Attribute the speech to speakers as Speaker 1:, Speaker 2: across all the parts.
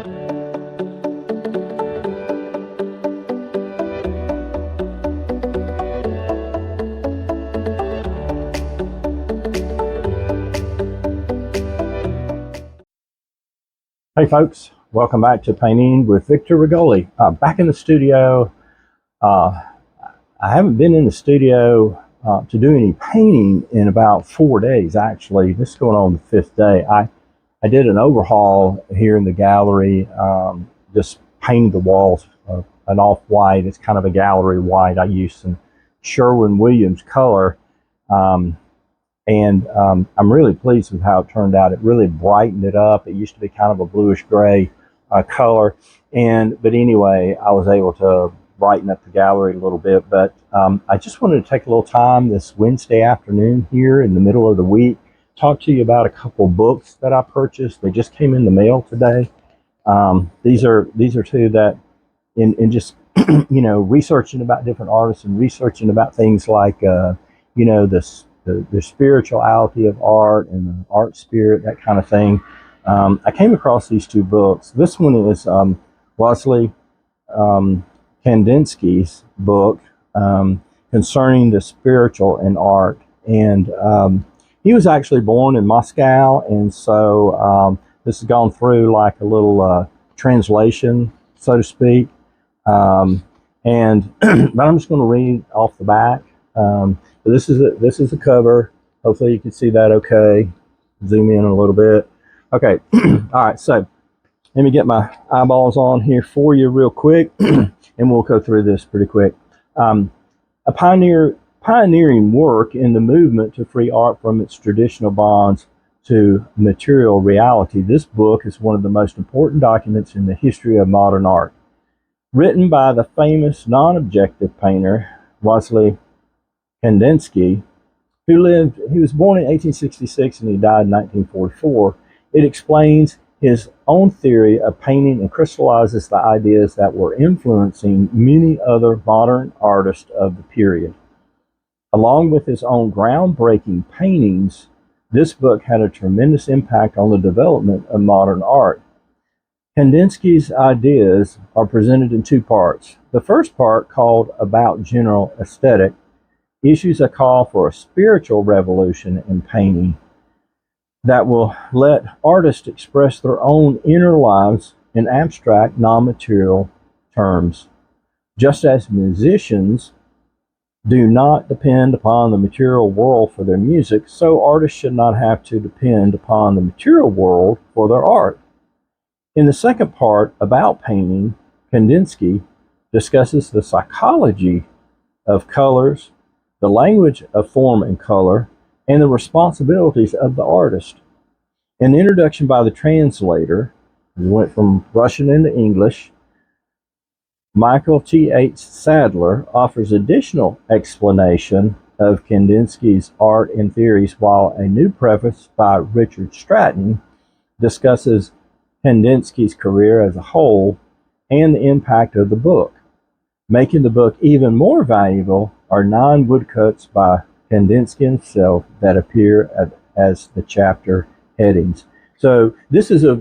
Speaker 1: Hey folks, welcome back to Painting with Victor Rigoli. Back in the studio. I haven't been in the studio to do any painting in about 4 days actually. This is going on the 5th day. I did an overhaul here in the gallery, just painted the walls an off-white. It's kind of a gallery white. I used some Sherwin-Williams color. I'm really pleased with how it turned out. It really brightened it up. It used to be kind of a bluish gray color. But anyway, I was able to brighten up the gallery a little bit. But I just wanted to take a little time this Wednesday afternoon here in the middle of the week, talk to you about a couple books that I purchased. They just came in the mail today. These are two that in just, researching about different artists and researching about things like, the spirituality of art and the art spirit, that kind of thing. I came across these two books. This one is Wassily Kandinsky's book concerning the spiritual in art. And he was actually born in Moscow, and so this has gone through like a little translation, so to speak. But I'm just going to read off the back. This is the cover. Hopefully you can see that okay. Zoom in a little bit. Okay. All right. So let me get my eyeballs on here for you real quick, and we'll go through this pretty quick. A pioneering work in the movement to free art from its traditional bonds to material reality. This book is one of the most important documents in the history of modern art. Written by the famous non-objective painter Wassily Kandinsky, he was born in 1866 and he died in 1944. It explains his own theory of painting and crystallizes the ideas that were influencing many other modern artists of the period. Along with his own groundbreaking paintings, this book had a tremendous impact on the development of modern art. Kandinsky's ideas are presented in two parts. The first part, called About General Aesthetic, issues a call for a spiritual revolution in painting that will let artists express their own inner lives in abstract, non-material terms. Just as musicians do not depend upon the material world for their music, so artists should not have to depend upon the material world for their art. In the second part, About Painting, Kandinsky discusses the psychology of colors, the language of form and color, and the responsibilities of the artist. An introduction by the translator, who went from Russian into English, Michael T.H. Sadler, offers additional explanation of Kandinsky's art and theories, while a new preface by Richard Stratton discusses Kandinsky's career as a whole and the impact of the book. Making the book even more valuable are 9 woodcuts by Kandinsky himself that appear as the chapter headings. So this is a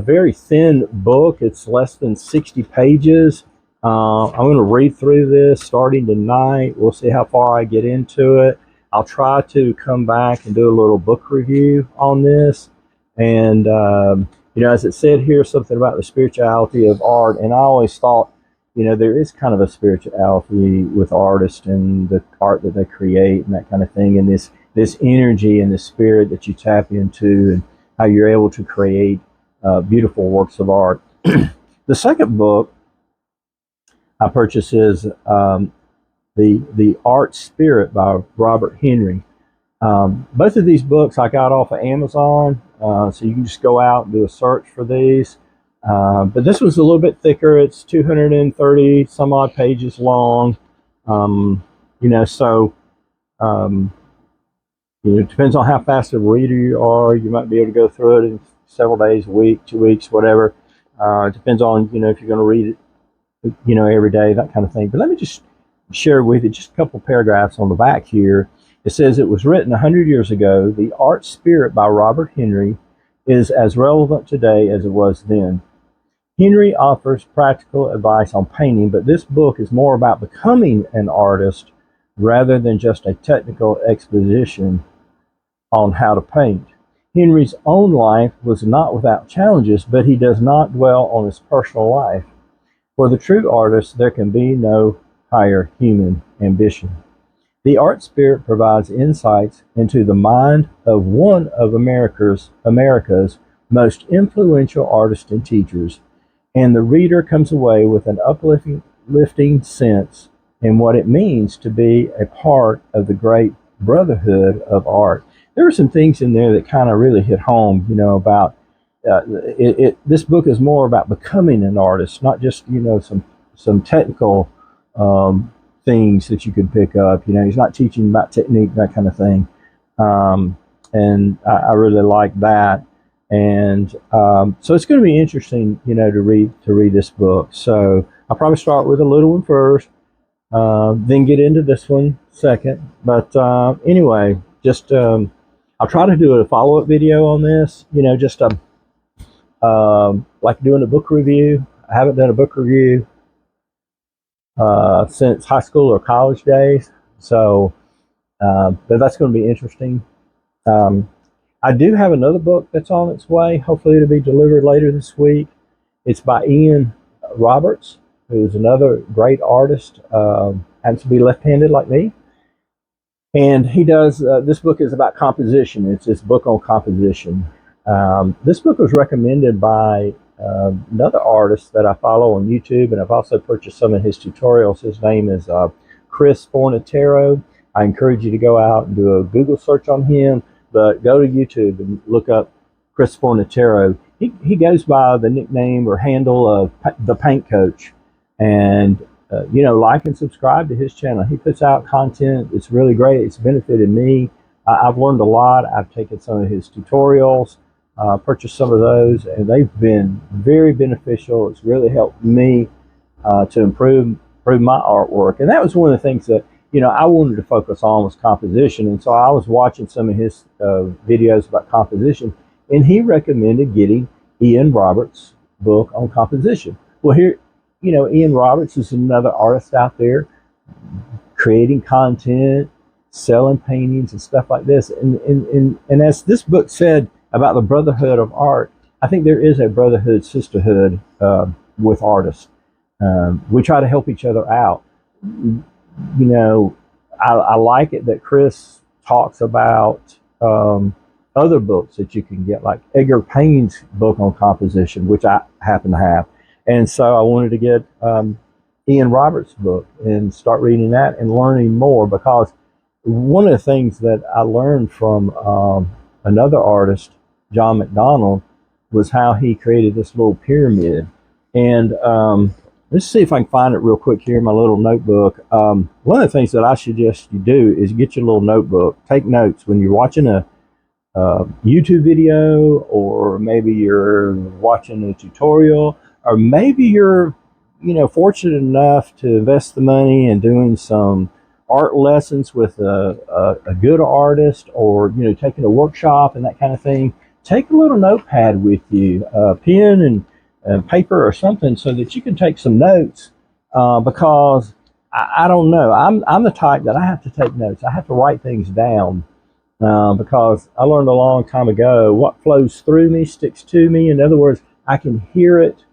Speaker 1: very thin book. It's less than 60 pages. I'm going to read through this starting tonight. We'll see how far I get into it. I'll try to come back and do a little book review on this. And, as it said here, something about the spirituality of art. And I always thought, there is kind of a spirituality with artists and the art that they create and that kind of thing. And this energy and the spirit that you tap into and how you're able to create beautiful works of art. The second book I purchased is the Art Spirit by Robert Henry. Both of these books I got off of Amazon, so you can just go out and do a search for these. But this one's a little bit thicker. It's 230 some odd pages long. It depends on how fast a reader you are. You might be able to go through it in several days, a week, 2 weeks, whatever. It depends on, if you're going to read it, every day, that kind of thing. But let me just share with you just a couple paragraphs on the back here. It says, it was written 100 years ago. The Art Spirit by Robert Henry is as relevant today as it was then. Henry offers practical advice on painting, but this book is more about becoming an artist rather than just a technical exposition on how to paint. Henry's own life was not without challenges, but he does not dwell on his personal life. For the true artist, there can be no higher human ambition. The art spirit provides insights into the mind of one of America's most influential artists and teachers, and the reader comes away with an uplifting sense in what it means to be a part of the great brotherhood of art. There are some things in there that kind of really hit home, about this book is more about becoming an artist, not just some technical things that you can pick up. He's not teaching about technique, that kind of thing, and I really like that. And so it's going to be interesting, to read this book. So I'll probably start with a little one first, then get into this one second. But anyway, just I'll try to do a follow-up video on this. Just like doing a book review. I haven't done a book review since high school or college days, so but that's going to be interesting. I do have another book that's on its way. Hopefully it'll be delivered later this week. It's by Ian Roberts, who's another great artist, happens to be left-handed like me. And he does, this book is about composition. It's his book on composition. This book was recommended by another artist that I follow on YouTube, and I've also purchased some of his tutorials. His name is Chris Fornatero. I encourage you to go out and do a Google search on him, but go to YouTube and look up Chris Fornatero. He goes by the nickname or handle of the Paint Coach, and like and subscribe to his channel. He puts out content. It's really great. It's benefited me. I've learned a lot. I've taken some of his tutorials, purchased some of those, and they've been very beneficial. It's really helped me to improve my artwork. And that was one of the things that I wanted to focus on, was composition. And so I was watching some of his videos about composition, and he recommended getting Ian Roberts' book on composition. Well, here, Ian Roberts is another artist out there creating content, selling paintings and stuff like this. And as this book said about the brotherhood of art, I think there is a brotherhood, sisterhood with artists. We try to help each other out. I like it that Chris talks about other books that you can get, like Edgar Payne's book on composition, which I happen to have. And so I wanted to get Ian Roberts' book and start reading that and learning more, because one of the things that I learned from another artist, John McDonald, was how he created this little pyramid. And let's see if I can find it real quick here in my little notebook. One of the things that I suggest you do is get your little notebook. Take notes when you're watching a YouTube video, or maybe you're watching a tutorial, or maybe you're fortunate enough to invest the money in doing some art lessons with a good artist, or taking a workshop and that kind of thing. Take a little notepad with you, a pen and paper or something, so that you can take some notes, because I don't know, I'm the type that I have to take notes. I have to write things down, because I learned a long time ago, what flows through me sticks to me. In other words, I can hear it,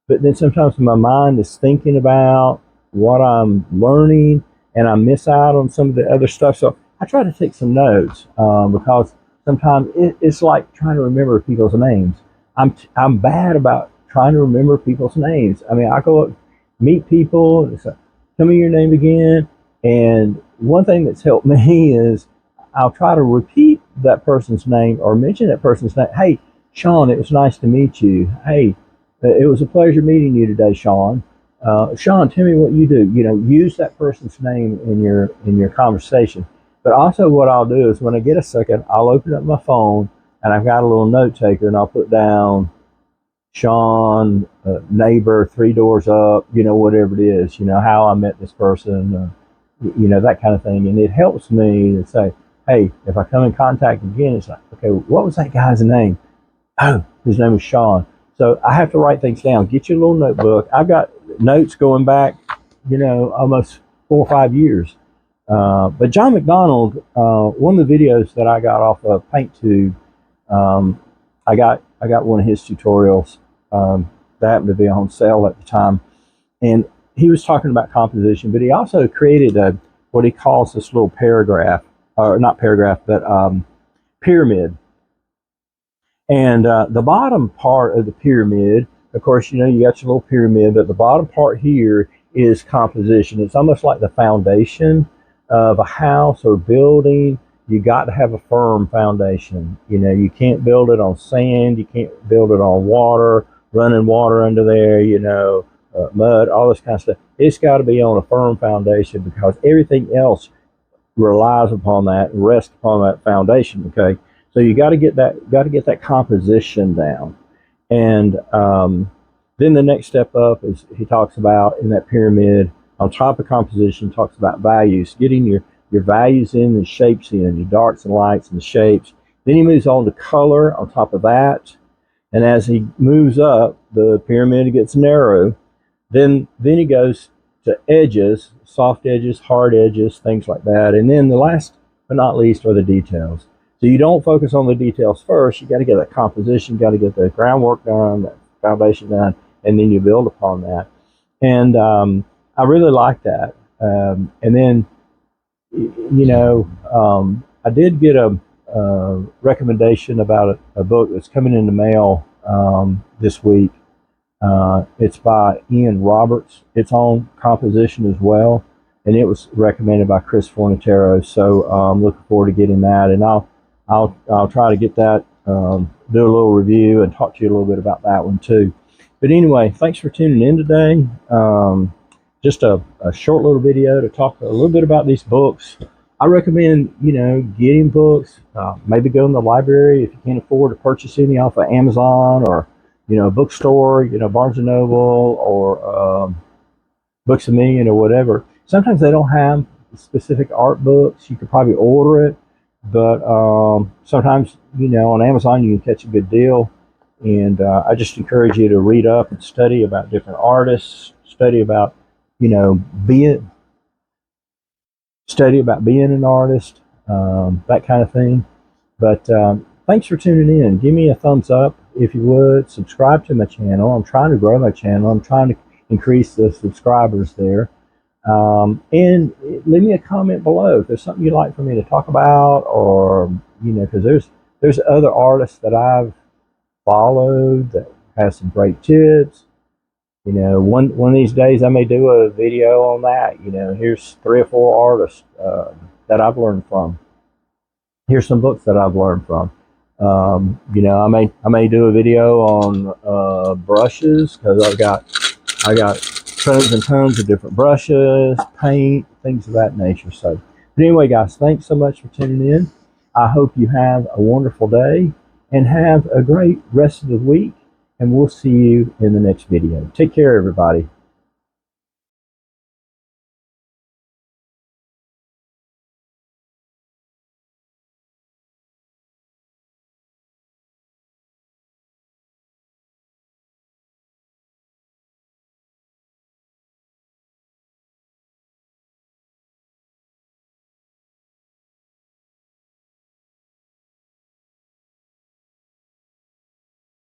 Speaker 1: but then sometimes my mind is thinking about what I'm learning, and I miss out on some of the other stuff. So I try to take some notes, because sometimes it's like trying to remember people's names. I'm bad about trying to remember people's names. I mean, I go up, meet people, and say, tell me your name again. And one thing that's helped me is I'll try to repeat that person's name, or mention that person's name. Hey, Sean, it was nice to meet you. Hey, it was a pleasure meeting you today, Sean. Sean, tell me what you do. Use that person's name in your conversation. But also what I'll do is, when I get a second, I'll open up my phone, and I've got a little note taker, and I'll put down Sean, neighbor, 3 doors up, whatever it is, how I met this person, that kind of thing. And it helps me to say, hey, if I come in contact again, it's like, okay, what was that guy's name? Oh, his name was Sean. So I have to write things down. Get you a little notebook. I've got notes going back, almost 4 or 5 years. But John McDonald, one of the videos that I got off of PaintTube, I got one of his tutorials that happened to be on sale at the time, and he was talking about composition, but he also created what he calls this little paragraph, or not paragraph, but pyramid. And the bottom part of the pyramid, of course, you got your little pyramid, but the bottom part here is composition. It's almost like the foundation of a house or building. You got to have a firm foundation. You can't build it on sand. You can't build it on water, running water under there, mud, all this kind of stuff. It's got to be on a firm foundation, because everything else relies upon that and rests upon that foundation. Okay, so you got to get that composition down, and then the next step up is, he talks about in that pyramid, on top of composition, talks about values, getting your values in and shapes in, your darks and lights and the shapes. Then he moves on to color on top of that, and as he moves up, the pyramid gets narrow. Then he goes to edges, soft edges, hard edges, things like that. And then the last but not least are the details. So you don't focus on the details first. You got to get that composition, got to get the groundwork done, that foundation done, and then you build upon that. And I really like that. And then, I did get a recommendation about a book that's coming in the mail this week. It's by Ian Roberts. It's on composition as well, and it was recommended by Chris Fornatero. So I'm looking forward to getting that, and I'll try to get that, do a little review and talk to you a little bit about that one too. But anyway, thanks for tuning in today. Just a short little video to talk a little bit about these books. I recommend, getting books. Maybe go in the library if you can't afford to purchase any off of Amazon, or a bookstore, Barnes & Noble, or Books A Million, or whatever. Sometimes they don't have specific art books. You could probably order it, but sometimes, on Amazon you can catch a good deal. And I just encourage you to read up and study about different artists, study about being an artist, that kind of thing. But thanks for tuning in. Give me a thumbs up if you would. Subscribe to my channel. I'm trying to grow my channel. I'm trying to increase the subscribers there. And leave me a comment below if there's something you'd like for me to talk about, or because there's other artists that I've followed that have some great tips. One of these days I may do a video on that. Here's 3 or 4 artists that I've learned from. Here's some books that I've learned from. I may do a video on brushes, because I got tons and tons of different brushes, paint, things of that nature. So, but anyway, guys, thanks so much for tuning in. I hope you have a wonderful day and have a great rest of the week. And we'll see you in the next video. Take care, everybody.